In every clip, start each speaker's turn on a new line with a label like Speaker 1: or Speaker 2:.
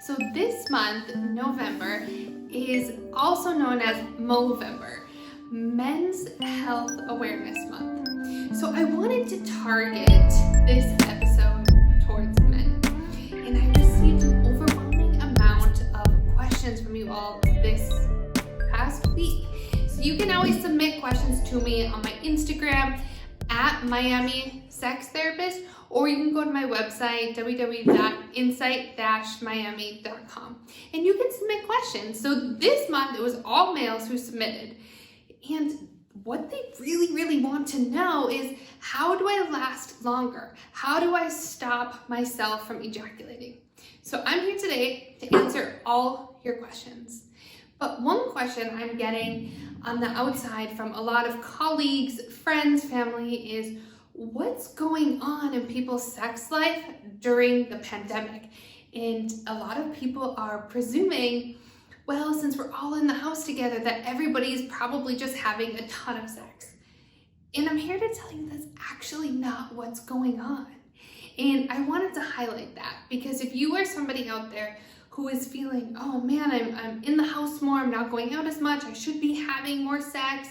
Speaker 1: So this month, November, is also known as Movember, Men's Health Awareness Month. So I wanted to target this episode towards men, and I received an overwhelming amount of questions from you all this past week. So you can always submit questions to me on my Instagram at Miami Sex Therapist, or you can go to my website, www.insight-miami.com, and you can submit questions. So this month, it was all males who submitted. And what they really want to know is, how do I last longer? How do I stop myself from ejaculating? So I'm here today to answer all your questions. But one question I'm getting on the outside from a lot of colleagues, friends, family is, what's going on in people's sex life during the pandemic? And a lot of people are presuming, well, since we're all in the house together, that everybody's probably just having a ton of sex. And I'm here to tell you that's actually not what's going on. And I wanted to highlight that, because if you are somebody out there who is feeling, oh man, I'm in the house more, I'm not going out as much, I should be having more sex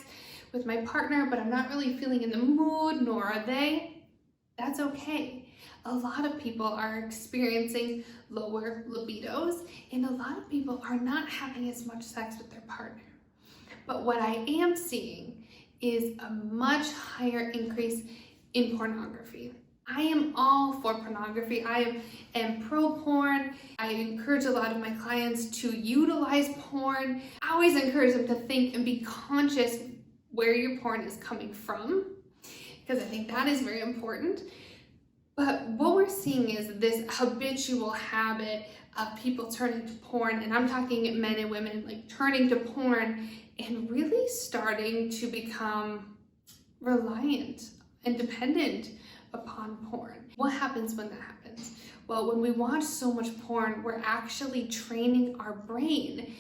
Speaker 1: with my partner, but I'm not really feeling in the mood, nor are they, that's okay. A lot of people are experiencing lower libidos, and a lot of people are not having as much sex with their partner. But what I am seeing is a much higher increase in pornography. I am all for pornography. I am pro porn. I encourage a lot of my clients to utilize porn. I always encourage them to think and be conscious where your porn is coming from, because I think that is very important. But what we're seeing is this habitual habit of people turning to porn, and I'm talking men and women, like turning to porn and really starting to become reliant and dependent upon porn. What happens when that happens? Well, when we watch so much porn, we're actually training our brain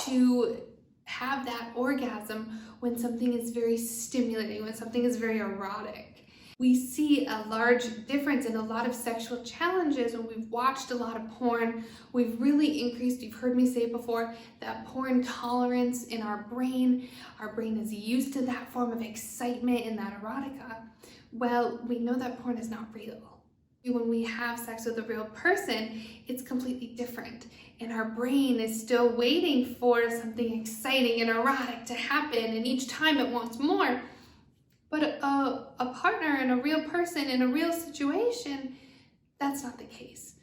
Speaker 1: to have that orgasm when something is very stimulating, when something is very erotic. We see a large difference in a lot of sexual challenges when we've watched a lot of porn. We've really increased, you've heard me say before, that porn tolerance in our brain. Our brain is used to that form of excitement and that erotica. Well, we know that porn is not real. When we have sex with a real person, it's completely different. And our brain is still waiting for something exciting and erotic to happen, and each time it wants more. But a partner and a real person in a real situation, that's not the case.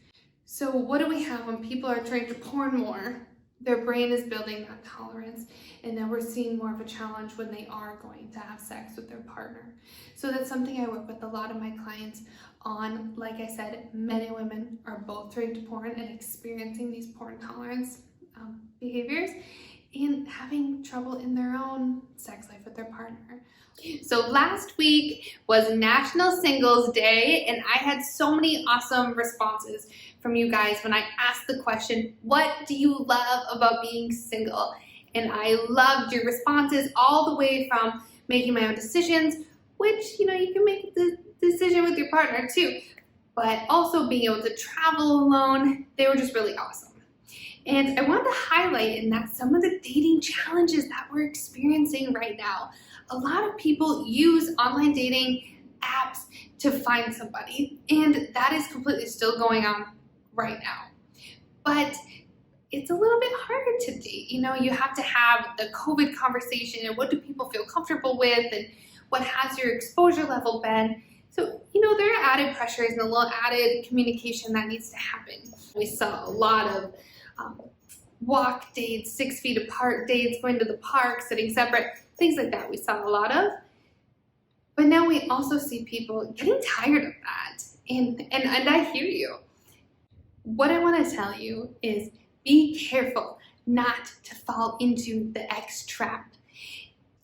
Speaker 1: So what do we have when people are trying to porn more? Their brain is building that tolerance, and then we're seeing more of a challenge when they are going to have sex with their partner. So that's something I work with a lot of my clients on. Like I said, men and women are both turning to porn and experiencing these porn tolerance behaviors and having trouble in their own sex life with their partner. So last week was National Singles Day, and I had so many awesome responses from you guys when I asked the question, what do you love about being single? And I loved your responses, all the way from making my own decisions, which, you can make the decision with your partner too, but also being able to travel alone. They were just really awesome. And I wanted to highlight in that some of the dating challenges that we're experiencing right now. A lot of people use online dating apps to find somebody, and that is completely still going on right now. But it's a little bit harder to date. You have to have the COVID conversation, and what do people feel comfortable with, and what has your exposure level been? So, there are added pressures and a little added communication that needs to happen. We saw a lot of walk dates, 6 feet apart dates, going to the park, sitting separate, things like that we saw a lot of. But now we also see people getting tired of that. And I hear you. What I want to tell you is, be careful not to fall into the X trap.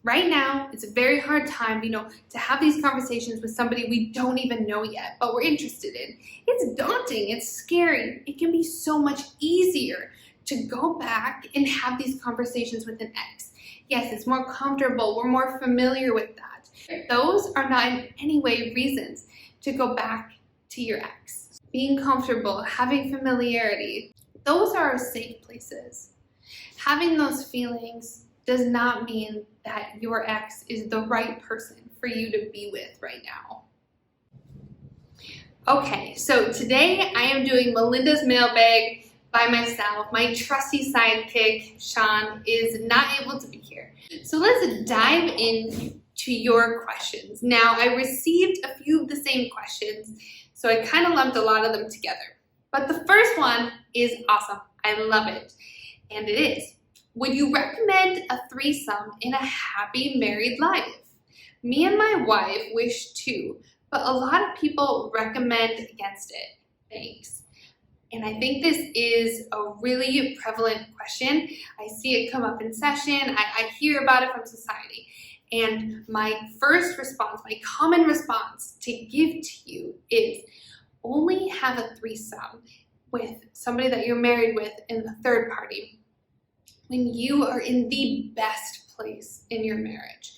Speaker 1: Right now, it's a very hard time, to have these conversations with somebody we don't even know yet, but we're interested in. It's daunting, it's scary. It can be so much easier to go back and have these conversations with an ex. Yes, it's more comfortable, we're more familiar with that. Those are not in any way reasons to go back to your ex. Being comfortable, having familiarity, Those are our safe places. Having those feelings does not mean that your ex is the right person for you to be with right now. Okay, so today I am doing Melinda's mailbag by myself. My trusty sidekick, Sean, is not able to be here. So let's dive into your questions. Now, I received a few of the same questions, so I kind of lumped a lot of them together. But the first one is awesome. I love it. And it is, would you recommend a threesome in a happy married life? Me and my wife wish to, but a lot of people recommend against it. Thanks. And I think this is a really prevalent question. I see it come up in session. I hear about it from society. And my first response, my common response to give to you is only have a threesome with somebody that you're married with in the third party when you are in the best place in your marriage.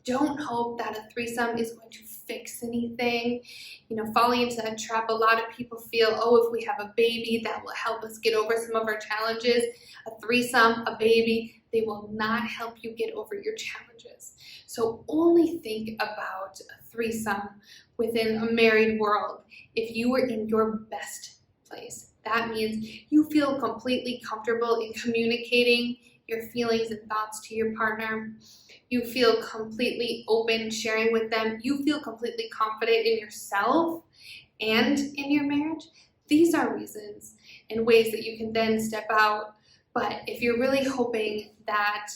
Speaker 1: Don't hope that a threesome is going to fix anything. You know, falling into that trap, a lot of people feel, oh, if we have a baby, that will help us get over some of our challenges. A threesome, a baby, they will not help you get over your challenges. So only think about a threesome within a married world if you are in your best place. That means you feel completely comfortable in communicating your feelings and thoughts to your partner. You feel completely open sharing with them. You feel completely confident in yourself and in your marriage. These are reasons and ways that you can then step out. But if you're really hoping that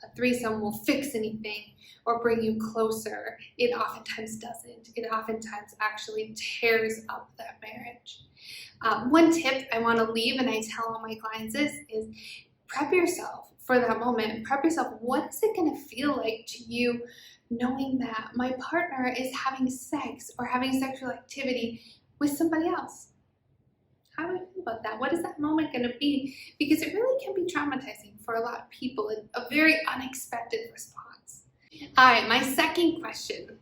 Speaker 1: a threesome will fix anything or bring you closer, it oftentimes doesn't. It oftentimes actually tears up that marriage. One tip I want to leave, and I tell all my clients is prep yourself for that moment. Prep yourself. What is it going to feel like to you knowing that my partner is having sex or having sexual activity with somebody else? How do I feel about that? What is that moment going to be? Because it really can be traumatizing for a lot of people and a very unexpected response. All right, my second question.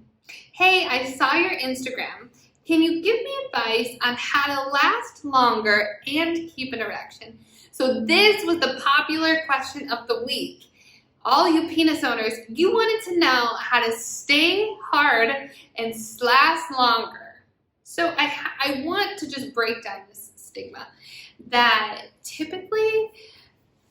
Speaker 1: Hey, I saw your Instagram. Can you give me advice on how to last longer and keep an erection? So this was the popular question of the week. All you penis owners, you wanted to know how to stay hard and last longer. So I want to just break down this stigma that typically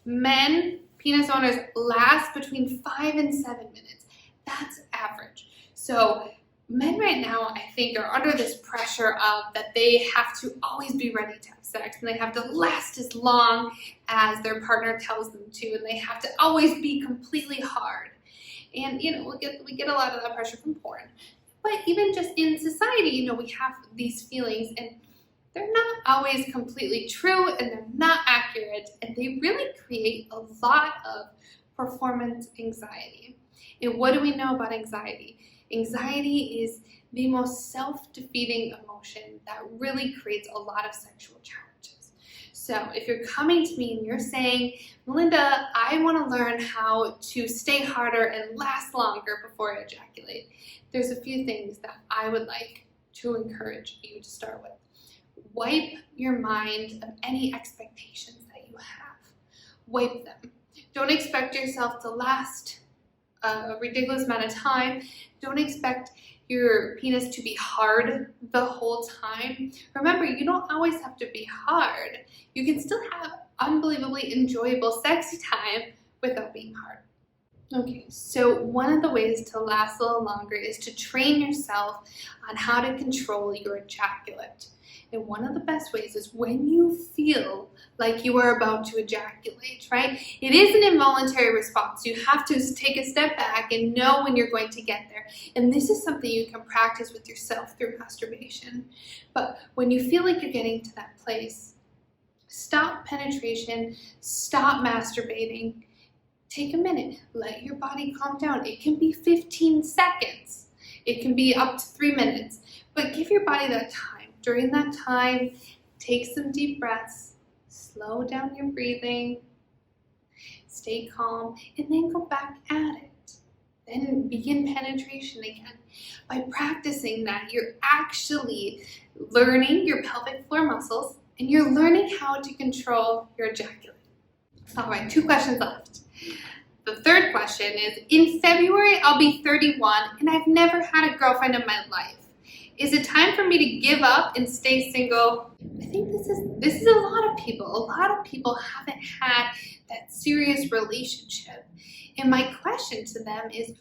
Speaker 1: men, penis owners, last between 5 and 7 minutes. That's average. So men right now, I think, are under this pressure of that they have to always be ready to have sex, and they have to last as long as their partner tells them to, and they have to always be completely hard. And you know, we get a lot of that pressure from porn. But even just in society, you know, we have these feelings, and they're not always completely true, and they're not accurate, and they really create a lot of performance anxiety. And what do we know about anxiety? Anxiety is the most self-defeating emotion that really creates a lot of sexual challenges. So if you're coming to me and you're saying, Melinda, I want to learn how to stay harder and last longer before I ejaculate, there's a few things that I would like to encourage you to start with. Wipe your mind of any expectations that you have. Wipe them. Don't expect yourself to last a ridiculous amount of time. Don't expect your penis to be hard the whole time. Remember, you don't always have to be hard. You can still have unbelievably enjoyable, sexy time without being hard. Okay, so one of the ways to last a little longer is to train yourself on how to control your ejaculate. And one of the best ways is when you feel like you are about to ejaculate, right? It is an involuntary response. You have to take a step back and know when you're going to get there. And this is something you can practice with yourself through masturbation. But when you feel like you're getting to that place, stop penetration, stop masturbating. Take a minute, let your body calm down. It can be 15 seconds. It can be up to 3 minutes, but give your body that time. During that time, take some deep breaths, slow down your breathing, stay calm, and then go back at it. Then begin penetration again. By practicing that, you're actually learning your pelvic floor muscles, and you're learning how to control your ejaculate. All right, 2 questions left. The third question is, in February, I'll be 31 and I've never had a girlfriend in my life. Is it time for me to give up and stay single? I think this is a lot of people. A lot of people haven't had that serious relationship. And my question to them is,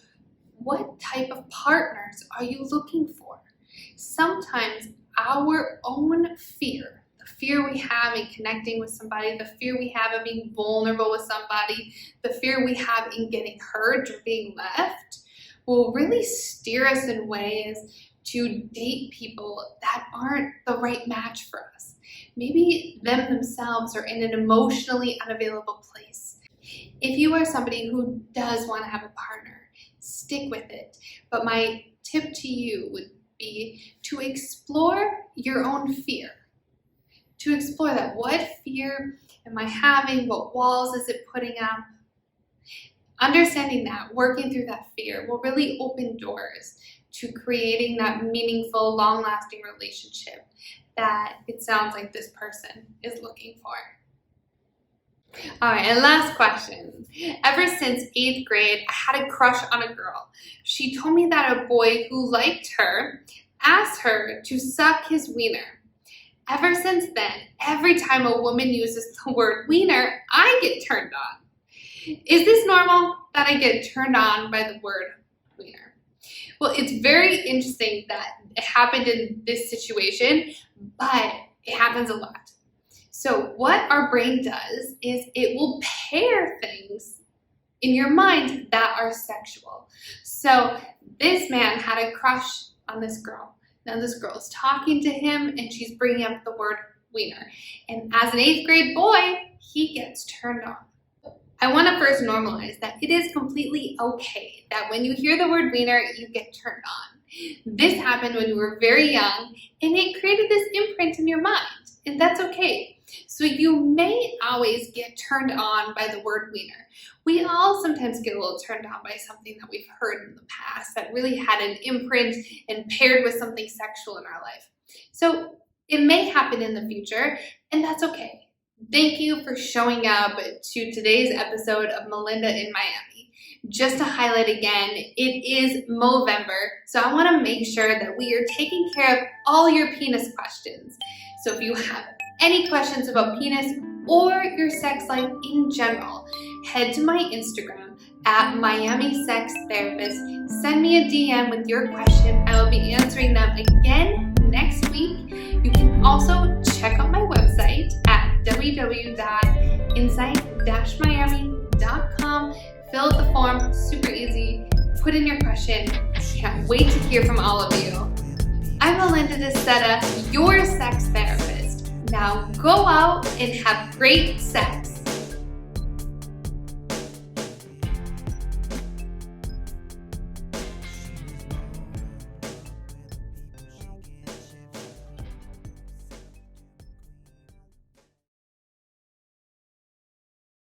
Speaker 1: what type of partners are you looking for? Sometimes our own fear, the fear we have in connecting with somebody, the fear we have of being vulnerable with somebody, the fear we have in getting hurt or being left, will really steer us in ways to date people that aren't the right match for us. Maybe them themselves are in an emotionally unavailable place. If you are somebody who does want to have a partner, stick with it. But my tip to you would be to explore your own fear. To explore that. What fear am I having? What walls is it putting up? Understanding that, working through that fear will really open doors to creating that meaningful, long-lasting relationship that it sounds like this person is looking for. All right, and last question. Ever since 8th grade, I had a crush on a girl. She told me that a boy who liked her asked her to suck his wiener. Ever since then, every time a woman uses the word wiener, I get turned on. Is this normal that I get turned on by the word wiener? Well, it's very interesting that it happened in this situation, but it happens a lot. So what our brain does is it will pair things in your mind that are sexual. So this man had a crush on this girl. Now this girl is talking to him and she's bringing up the word wiener. And as an 8th grade boy, he gets turned on. I want to first normalize that it is completely okay that when you hear the word wiener, you get turned on. This happened when you were very young and it created this imprint in your mind, and that's okay. So you may always get turned on by the word wiener. We all sometimes get a little turned on by something that we've heard in the past that really had an imprint and paired with something sexual in our life. So it may happen in the future, and that's okay. Thank you for showing up to today's episode of Melinda in Miami. Just to highlight again, it is Movember, so I want to make sure that we are taking care of all your penis questions. So if you have any questions about penis or your sex life in general, head to my Instagram at Miami Sex Therapist. Send me a DM with your question. I will be answering them again next week. You can also check out my website at www.insight-miami.com. Fill out the form, super easy. Put in your question. Can't wait to hear from all of you. I'm Melinda DeSeta, your sex therapist. Now go out and have great sex.